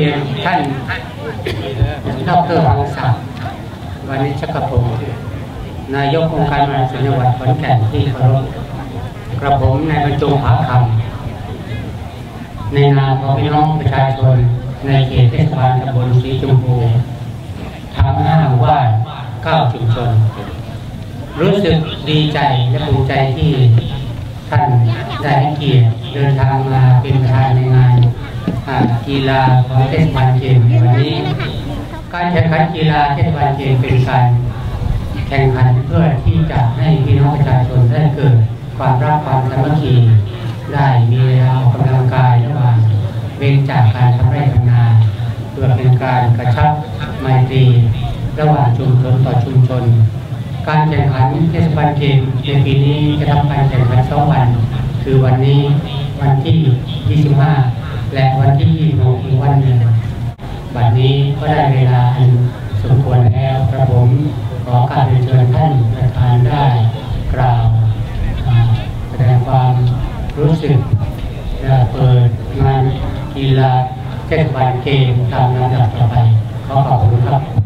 เรียนท่านดร.วังศักดิ์วานิชกพงศ์นายกองค์การบริหารส่วนจังหวัดขอนแก่นที่เคารพกระผมนายบรรจงผาคำในนามของพี่น้องประชาชนในเขตเทศบาลตำบลศรีชมพูทั้ง5 หมู่บ้าน 9 ชุมชนรู้สึกดีใจและภูมิใจที่ท่านได้ให้เกียรติเดินทางมาเป็นประธานในงานกีฬาของเทศบาลเชียงวันนี้การแข่งขันกีฬาเทศบาลเชียงเป็นการแข่งขันเพื่อที่จะให้พี่น้องประชาชนได้เกิดความรักความสามัคคีได้มีเวลาออกกำลังกายระหว่างเว้นจากการทำไร่ทำนาเพื่อเป็นการกระชับไมตรีระหว่างชุมชนต่อชุมชนการแข่งขันเทศบาลเชียงในปีนี้จะทำการแข่งขัน2 วันคือวันนี้วันที่ 25 และวันที่ 26 อีกวันหนึ่งบัดนี้ก็ได้เวลาอันสมควรแล้วกระผมขอการเชิญท่านประธานได้กล่าวแสดงความรู้สึกเปิดงานกีฬาเทศบาลเชียงตามลำดับต่อไปขอขอบคุณครับ